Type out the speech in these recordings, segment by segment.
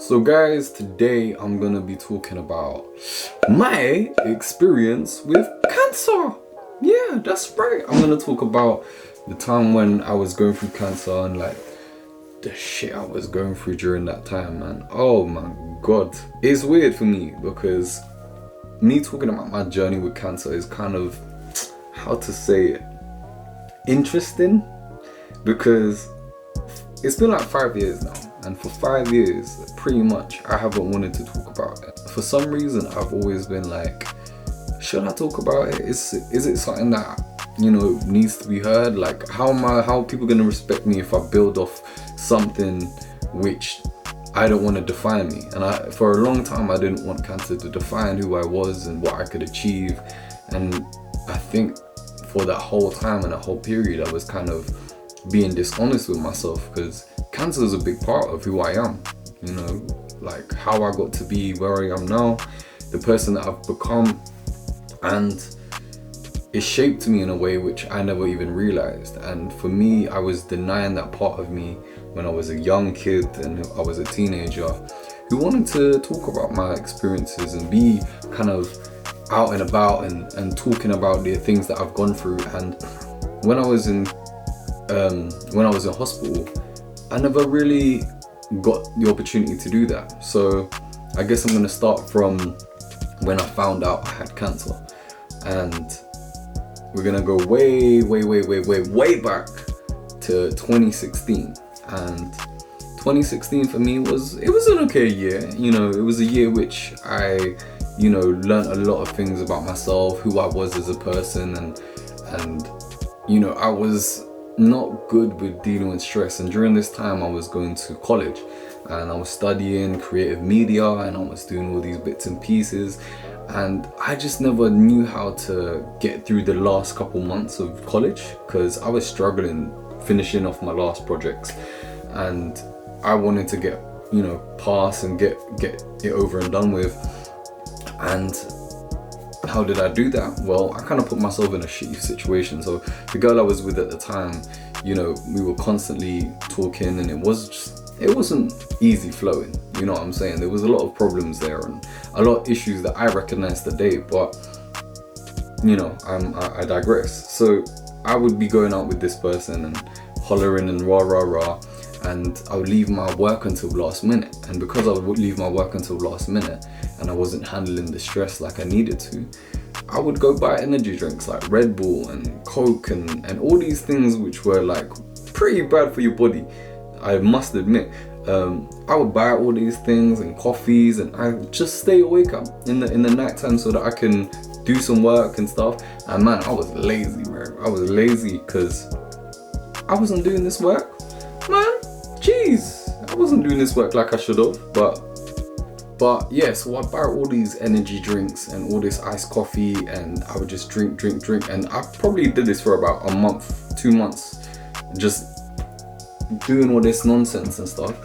So guys, today I'm gonna be talking about my experience with cancer. Yeah, that's right. I'm gonna talk about the time when I was going through cancer and like the shit I was going through during that time, man. Oh my god. It's weird for me because me talking about my journey with cancer is kind of, how to say it, interesting, because it's been like 5 years now, and for 5 years pretty much I haven't wanted to talk about it. For some reason I've always been like, should I talk about it? Is it something that, you know, needs to be heard? Like, how are people gonna respect me if I build off something which I don't want to define me? And for a long time I didn't want cancer to define who I was and what I could achieve. And I think for that whole time and that whole period I was kind of being dishonest with myself, because cancer is a big part of who I am, you know, like how I got to be where I am now, the person that I've become, and it shaped me in a way which I never even realized. And for me, I was denying that part of me when I was a young kid and I was a teenager who wanted to talk about my experiences and be kind of out and about and talking about the things that I've gone through. And when I was in hospital, I never really got the opportunity to do that. So I guess I'm gonna start from when I found out I had cancer, and we're gonna go way back to 2016. And 2016 for me was an okay year. You know, it was a year which I, you know, learned a lot of things about myself, who I was as a person, and you know, I was not good with dealing with stress. And during this time I was going to college and I was studying creative media and I was doing all these bits and pieces, and I just never knew how to get through the last couple months of college because I was struggling finishing off my last projects, and I wanted to get, you know, pass and get it over and done with. And how did I do that? Well, I kind of put myself in a shitty situation. So the girl I was with at the time, you know, we were constantly talking and it wasn't easy flowing, you know what I'm saying? There was a lot of problems there and a lot of issues that I recognized today, but you know, I digress. So I would be going out with this person and hollering and rah, and I would leave my work until last minute. And because I would leave my work until last minute and I wasn't handling the stress like I needed to, I would go buy energy drinks like Red Bull and Coke and all these things which were like pretty bad for your body, I must admit. I would buy all these things and coffees, and I would just stay awake up in the night time so that I can do some work and stuff. And man, I was lazy, bro. I was lazy because I wasn't doing this work, man. Jeez, I wasn't doing this work like I should have. But yeah, so I'd buy all these energy drinks and all this iced coffee, and I would just drink. And I probably did this for about a month, 2 months, just doing all this nonsense and stuff.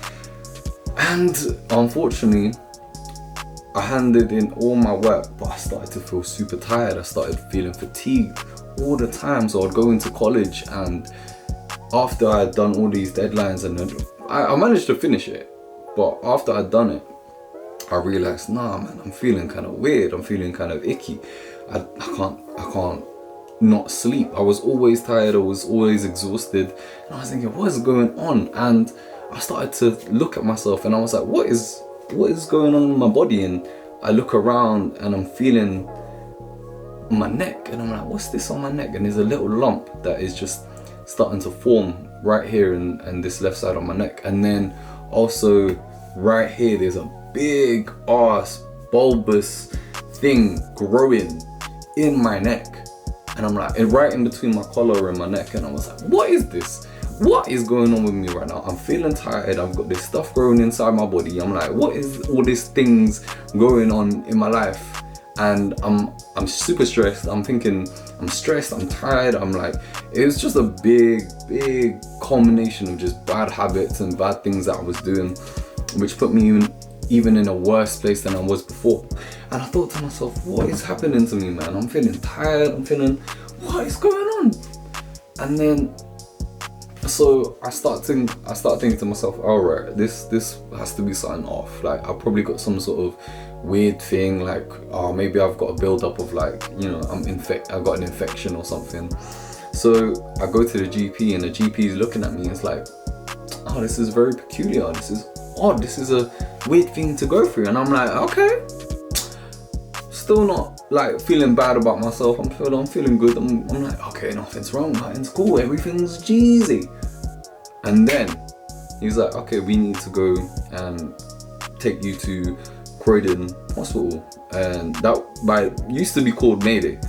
And unfortunately, I handed in all my work, but I started to feel super tired. I started feeling fatigued all the time. So I'd go into college, and after I had done all these deadlines, and I managed to finish it, but after I'd done it, I realized, nah man, I'm feeling kind of weird. I'm feeling kind of icky. I can't not sleep. I was always tired. I was always exhausted. And I was thinking, what is going on? And I started to look at myself, and I was like, what is going on in my body? And I look around and I'm feeling my neck, and I'm like, what's this on my neck? And there's a little lump that is just starting to form right here and this left side of my neck. And then also right here, there's a big ass bulbous thing growing in my neck. And I'm like, right in between my collar and my neck. And I was like, what is this? What is going on with me right now? I'm feeling tired. I've got this stuff growing inside my body. I'm like, what is all these things going on in my life? And I'm super stressed. I'm thinking, I'm stressed, I'm tired. I'm like, it was just a big culmination of just bad habits and bad things that I was doing, which put me even in a worse place than I was before. And I thought to myself, what is happening to me, man? I'm feeling tired. I'm feeling, what is going on? And then So I start thinking to myself, all right, this has to be something off. Like I've probably got some sort of weird thing, like, oh, maybe I've got a build up of, like, you know, I've got an infection or something. So I go to the GP, and the GP is looking at me. It's like, oh, this is very peculiar. This is odd. This is a weird thing to go through. And I'm like, okay, still not like feeling bad about myself. I'm feeling good. I'm like, okay, nothing's wrong. Nothing's cool. Everything's Jeezy. And then he's like, okay, we need to go and take you to Croydon Hospital, and that used to be called Mayday.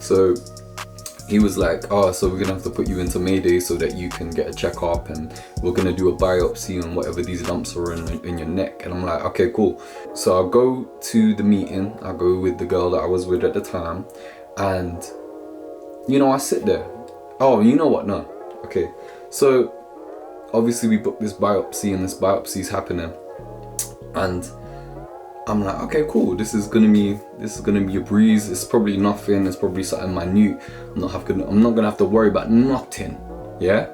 So he was like, oh, so we're gonna have to put you into Mayday so that you can get a checkup, and we're gonna do a biopsy on whatever these lumps are in your neck. And I'm like, okay, cool. So I go to the meeting. I go with the girl that I was with at the time, and you know, I sit there. Oh, you know what? No. Okay. So obviously we booked this biopsy, and this biopsy's happening, and I'm like, okay, cool. This is gonna be a breeze. It's probably nothing. It's probably something minute. I'm not gonna have to worry about nothing. Yeah.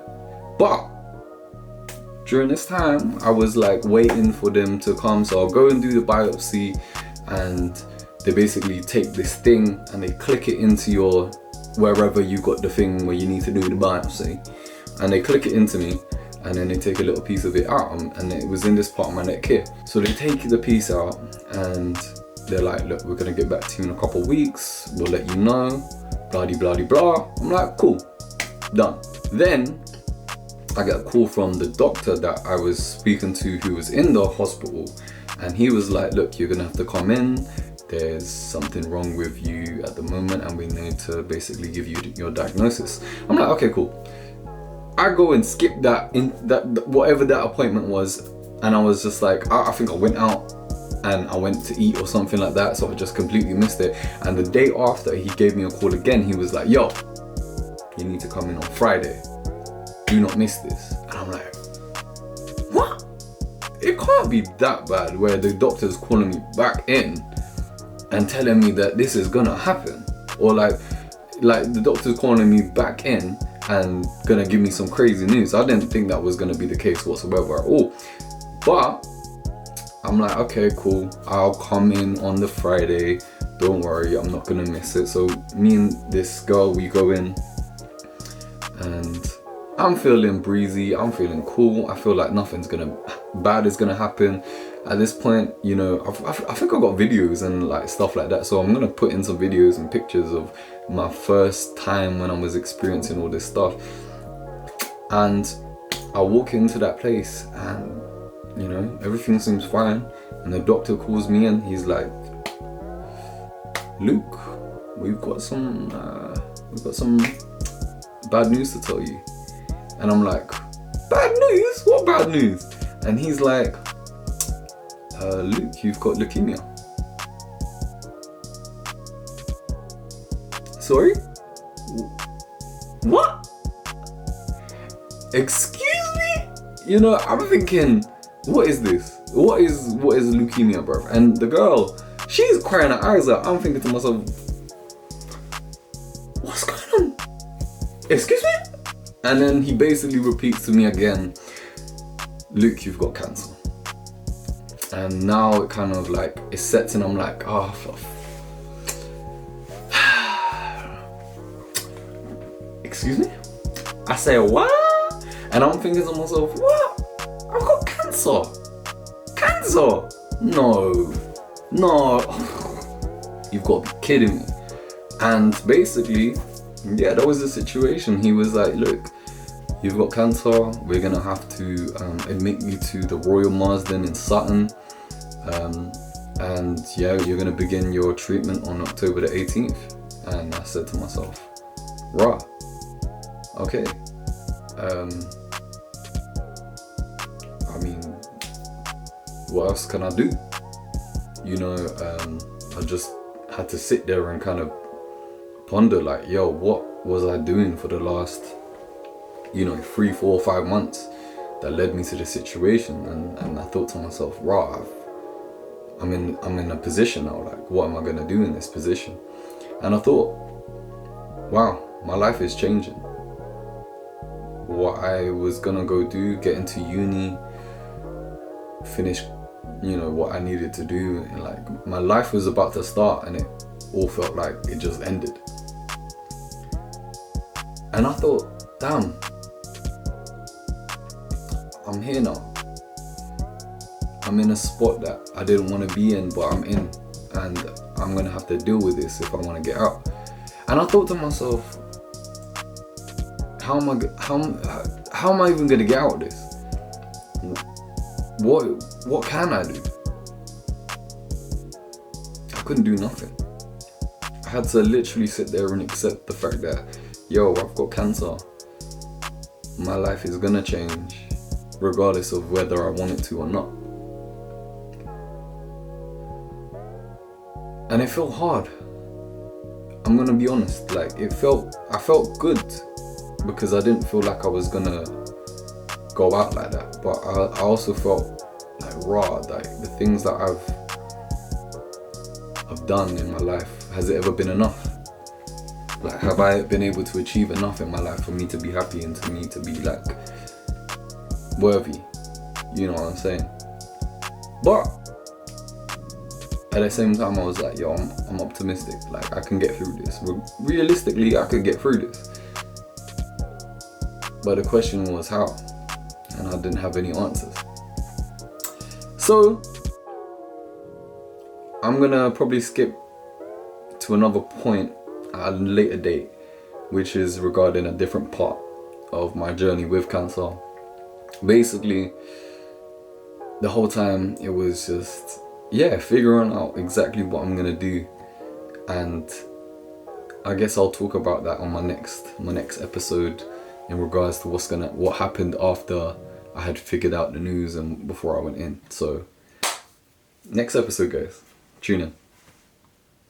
But during this time, I was like waiting for them to come. So I'll go and do the biopsy, and they basically take this thing and they click it into your wherever you got the thing where you need to do the biopsy, and they click it into me. And then they take a little piece of it out, and it was in this part of my neck here. So they take the piece out, and they're like, look, we're gonna get back to you in a couple of weeks. We'll let you know, blah de blah de blah. I'm like, cool, done. Then I get a call from the doctor that I was speaking to, who was in the hospital, and he was like, look, you're gonna have to come in. There's something wrong with you at the moment, and we need to basically give you your diagnosis. I'm like, okay, cool. I go and skip that whatever that appointment was, and I was just like, I think I went out and I went to eat or something like that, so I just completely missed it. And the day after, he gave me a call again. He was like, yo, you need to come in on Friday. Do not miss this. And I'm like, what? It can't be that bad where the doctor's calling me back in and telling me that this is gonna happen, or like the doctor's calling me back in and gonna give me some crazy news. I didn't think that was gonna be the case whatsoever at all. But I'm like, okay, cool. I'll come in on the Friday. Don't worry, I'm not gonna miss it. So me and this girl, we go in, and I'm feeling breezy. I'm feeling cool. I feel like nothing's bad is gonna happen. At this point, you know, I think I got videos and like stuff like that. So I'm gonna put in some videos and pictures of my first time when I was experiencing all this stuff. And I walk into that place, and you know, everything seems fine. And the doctor calls me in. He's like, Luke, we've got some bad news to tell you. And I'm like, bad news? What bad news? And he's like, Luke, you've got leukemia. Sorry? What? Excuse me? You know, I'm thinking, what is this? What is leukemia, bro? And the girl, she's crying her eyes out. I'm thinking to myself, what's going on? Excuse me? And then he basically repeats to me again, Luke, you've got cancer. And now it kind of like, it sets in. I'm like, oh, excuse me? I say, what? And I'm thinking to myself, what? I've got cancer. Cancer? No. You've got to be kidding me. And basically, yeah, that was the situation. He was like, look, you've got cancer. We're gonna have to admit you to the Royal Marsden in Sutton. And yeah, you're gonna begin your treatment on October the 18th. And I said to myself, rah, okay. I mean, what else can I do? You know, I just had to sit there and kind of ponder, like, yo, what was I doing for the last, 3, 4, 5 months that led me to this situation? And I thought to myself, rah, I'm in a position now, like, what am I gonna do in this position? And I thought, wow, my life is changing. what I was gonna go do, get into uni, finish, what I needed to do. And like, my life was about to start and it all felt like it just ended. And I thought, damn, I'm here now. I'm in a spot that I didn't want to be in, but I'm in, and I'm gonna have to deal with this if I want to get out. And I thought to myself, how am I even gonna get out of this? What can I do? I couldn't do nothing. I had to literally sit there and accept the fact that, I've got cancer. My life is gonna change, regardless of whether I want it to or not. And it felt hard. I'm gonna be honest. Like, I felt good because I didn't feel like I was gonna go out like that. But I also felt like raw. Like, the things that I've done in my life, has it ever been enough? Like, have I been able to achieve enough in my life for me to be happy and to me to be like worthy? You know what I'm saying? But at the same time, I was like, I'm optimistic. Like, I can get through this. Realistically, I could get through this. But the question was how, and I didn't have any answers. So I'm gonna probably skip to another point at a later date, which is regarding a different part of my journey with cancer. Basically, the whole time it was just figuring out exactly what I'm gonna do, and I guess I'll talk about that on my next episode in regards to what happened after I had figured out the news and before I went in. So next episode, guys, tune in.